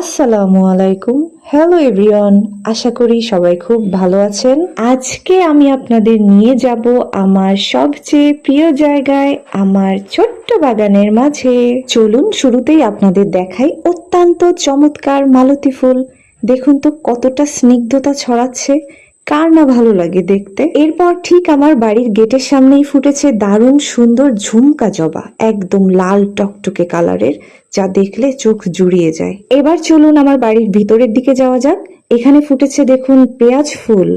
আসসালামু আলাইকুম। Hello everyone, আশা করি সবাই খুব ভালো আছেন। আজকে আমি আপনাদের নিয়ে যাব আমার সবচেয়ে প্রিয় জায়গায়, আমার ছোট্ট বাগানের মাঝে। চলুন শুরুতেই আপনাদের দেখাই অত্যন্ত চমৎকার মালতী ফুল। দেখুন তো কতটা স্নিগ্ধতা ছড়াচ্ছে, কার না ভালো লাগে দেখতে। এরপর ঠিক আমার বাড়ির গেটের সামনেই ফুটেছে দারুণ সুন্দর ঝুমকা জবা, একদম লাল টকটকে কালারের, যা দেখলে চোখ জুড়িয়ে যায়। এবার চলুন আমার বাড়ির ভিতরের দিকে যাওয়া যাক। এখানে ফুটেছে দেখুন পেঁয়াজ ফুল।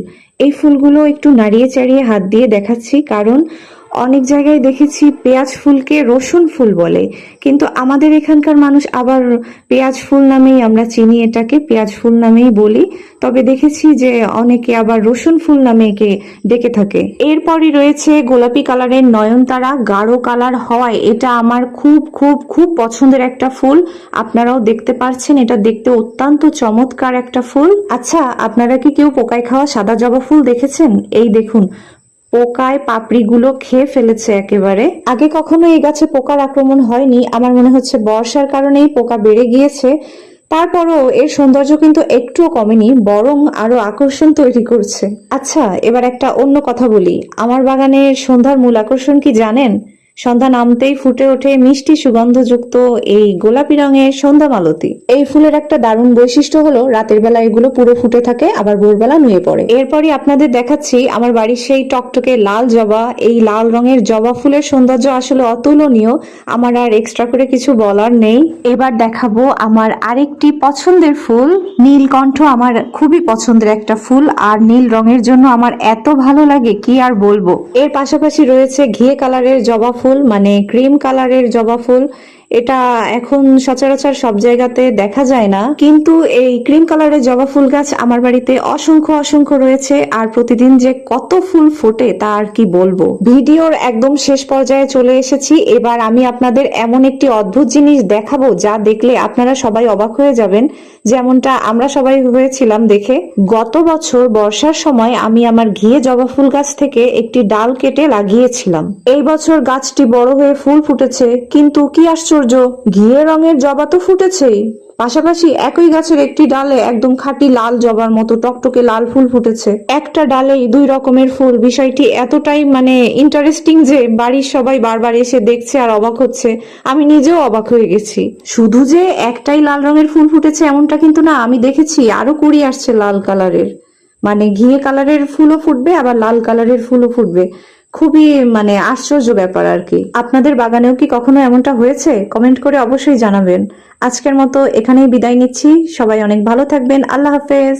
এই ফুলগুলো একটু নাড়িয়ে চাড়িয়ে হাত দিয়ে দেখাচ্ছি, কারণ অনেক জায়গায় দেখেছি পেঁয়াজ ফুলকে রসুন ফুল বলে, কিন্তু আমাদের এখানকার মানুষ আবার পেঁয়াজ ফুল নামেই আমরা চিনি, এটাকে পেঁয়াজ ফুল নামেই বলি। তবে দেখেছি যে অনেকে আবার রসুন ফুল নামে একে ডেকে থাকে। এরপরই রয়েছে গোলাপি কালারের নয়নতারা, গাঢ় কালার হওয়ায় এটা আমার খুব খুব খুব পছন্দের একটা ফুল। আপনারাও দেখতে পাচ্ছেন, এটা দেখতে অত্যন্ত চমৎকার একটা ফুল। আচ্ছা, আপনারা কি কেউ পোকায় খাওয়া সাদা জবা ফুল দেখেছেন? এই দেখুন, পোকায় পাপড়িগুলো খেয়ে ফেলেছে একেবারে। আগে কখনো এই গাছে পোকার আক্রমণ হয়নি, আমার মনে হচ্ছে বর্ষার কারণেই পোকা বেড়ে গিয়েছে। তারপরও এর সৌন্দর্য কিন্তু একটুও কমেনি, বরং আরো আকর্ষণ তৈরি করছে। আচ্ছা, এবার একটা অন্য কথা বলি। আমার বাগানের সন্ধ্যার মূল আকর্ষণ কি জানেন? সন্ধ্যা নামতেই ফুটে ওঠে মিষ্টি সুগন্ধযুক্ত এই গোলাপি রঙের সন্ধ্যা মালতী। এই ফুলের একটা দারুণ বৈশিষ্ট্য হলো রাতের বেলা এগুলো পুরো ফুটে থাকে, আবার ভোরবেলা নুয়ে পড়ে। এরপরই আপনাদের দেখাচ্ছি আমার বাড়ির সেই টকটকে লাল জবা। এই লাল রঙের জবা ফুলের সৌন্দর্য আসলে অতুলনীয়, আমার আর এক্সট্রা করে কিছু বলার নেই। এবার দেখাবো আমার আরেকটি পছন্দের ফুল, নীলকণ্ঠ। আমার খুবই পছন্দের একটা ফুল, আর নীল রঙের জন্য আমার এত ভালো লাগে কি আর বলবো। এর পাশাপাশি রয়েছে ঘিয়ে কালারের জবা ফুল, মানে ক্রিম কালারের জবা ফুল। এটা এখন সচরাচর সব জায়গাতে দেখা যায় না, কিন্তু এই ক্রিম কালারের জবা ফুল গাছ আমার বাড়িতে অসংখ্য অসংখ্য রয়েছে, আর প্রতিদিন যে কত ফুল ফোটে তা আর কি বলবো। ভিডিওর একদম শেষ পর্যায়ে চলে এসেছি। এবার আমি আপনাদের এমন একটি অদ্ভুত জিনিস দেখাবো যা দেখলে আপনারা সবাই অবাক হয়ে যাবেন, যেমনটা আমরা সবাই হয়েছিলাম দেখে। গত বছর বর্ষার সময় আমি আমার ঘিয়ে জবা ফুল গাছ থেকে একটি ডাল কেটে লাগিয়েছিলাম। এই বছর গাছটি বড় হয়ে ফুল ফুটেছে, কিন্তু কি আশ্চর্য, ঘিয়ে রঙের জবা তো ফুটেছেই, পাশাপাশি একই গাছের একটি ডালে একদম খাঁটি লাল জবার মতো টকটকে লাল ফুল ফুটেছে। একটা ডালেই দুই রকমের ফুল। বিষয়টি এতটাই ইন্টারেস্টিং যে বাড়ির সবাই বারবার এসে দেখছে আর অবাক হচ্ছে। আমি নিজেও অবাক হয়ে গেছি। শুধু যে একটাই লাল রঙের ফুল ফুটেছে এমনটা কিন্তু না, আমি দেখেছি আরো কুড়ি আসছে লাল কালারের, ঘিয়ে কালারের ফুলও ফুটবে, আবার লাল কালারের ফুলও ফুটবে। খুবই আশ্চর্য ব্যাপার আর কি। আপনাদের বাগানেও কি কখনো এমনটা হয়েছে? কমেন্ট করে অবশ্যই জানাবেন। আজকের মতো এখানেই বিদায় নিচ্ছি। সবাই অনেক ভালো থাকবেন। আল্লাহ হাফেজ।